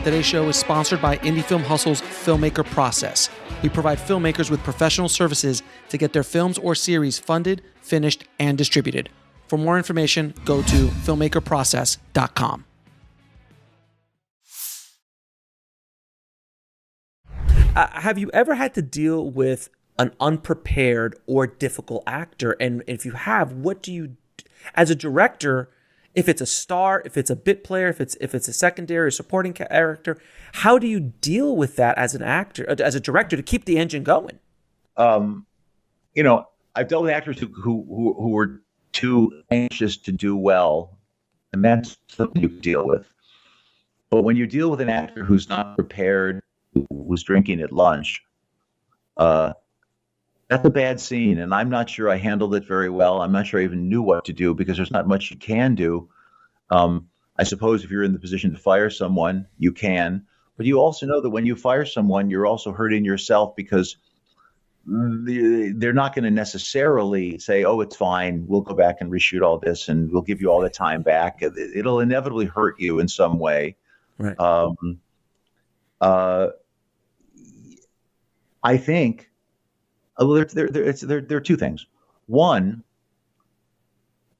Today's show is sponsored by Indie Film Hustle's Filmmaker process. We provide filmmakers with professional services to get their films or series funded, finished, and distributed. For more information, go to filmmakerprocess.com. Have you ever had to deal with an unprepared or difficult actor? And if you have, what do you, as a director, if it's a star, if it's a bit player, if it's a secondary or supporting character, how do you deal with that as an actor, as a director, to keep the engine going? I've dealt with actors who were too anxious to do well, and that's something you deal with. But when you deal with an actor who's not prepared, who was drinking at lunch, that's a bad scene, and I'm not sure I handled it very well. I'm not sure I even knew what to do because there's not much you can do. I suppose if you're in the position to fire someone, you can, but you also know that when you fire someone, you're also hurting yourself because they're not going to necessarily say, oh, it's fine, we'll go back and reshoot all this and we'll give you all the time back. It'll inevitably hurt you in some way. Right. I think there are two things. One,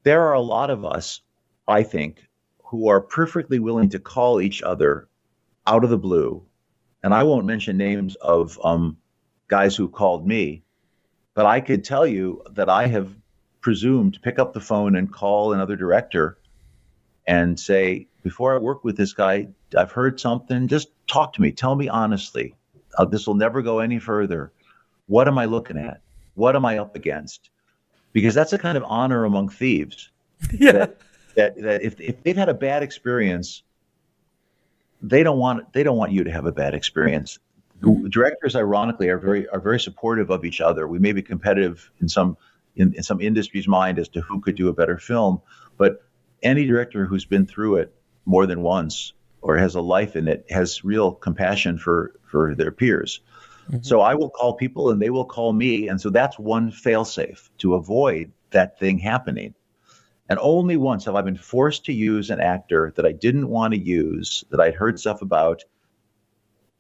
there are a lot of us, I think, who are perfectly willing to call each other out of the blue. And I won't mention names of guys who called me, but I could tell you that I have presumed to pick up the phone and call another director and say, before I work with this guy, I've heard something, just talk to me. Tell me honestly. This will never go any further. What am I looking at? What am I up against? Because that's a kind of honor among thieves. Yeah. That if they've had a bad experience, they don't want you to have a bad experience. Directors, ironically, are very supportive of each other. We may be competitive in some industry's mind as to who could do a better film, but any director who's been through it more than once or has a life in it has real compassion for their peers. Mm-hmm. So I will call people and they will call me, and so that's one fail-safe to avoid that thing happening. And only once have I been forced to use an actor that I didn't want to use, that I'd heard stuff about,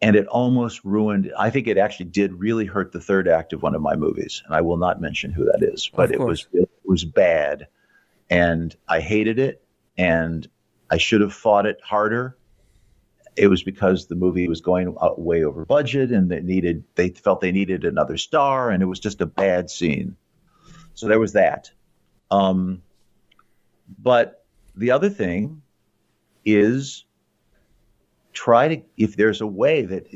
and it almost ruined. I think it actually did really hurt the third act of one of my movies, and I will not mention who that is, but it was bad, and I hated it, and I should have fought it harder. It was because the movie was going way over budget, and they felt they needed another star, and it was just a bad scene. So there was that. But the other thing is if there's a way that,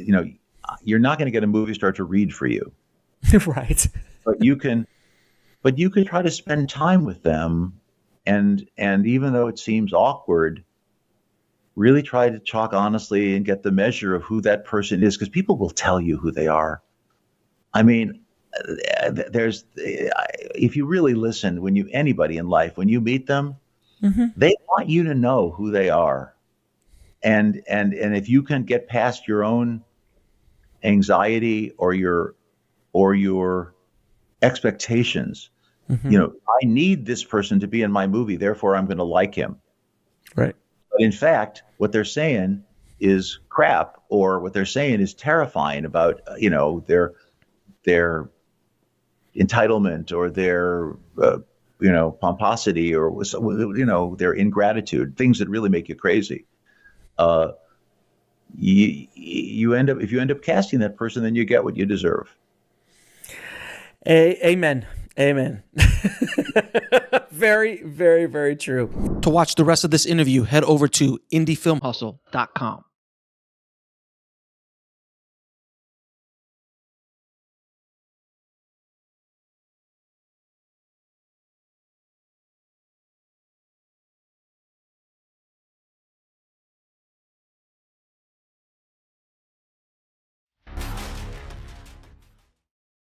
you're not going to get a movie star to read for you. Right. But you can try to spend time with them. And even though it seems awkward, really try to talk honestly and get the measure of who that person is, because people will tell you who they are. I mean, if you really listen, anybody in life, when you meet them, mm-hmm. they want you to know who they are. And if you can get past your own anxiety or your expectations, mm-hmm. I need this person to be in my movie, therefore I'm going to like him. Right. But in fact, what they're saying is crap, or what they're saying is terrifying about, their entitlement or their, pomposity or, their ingratitude, things that really make you crazy. You end up, if you end up casting that person, then you get what you deserve. Amen. Amen. Very, very, very true. To watch the rest of this interview, head over to indiefilmhustle.com.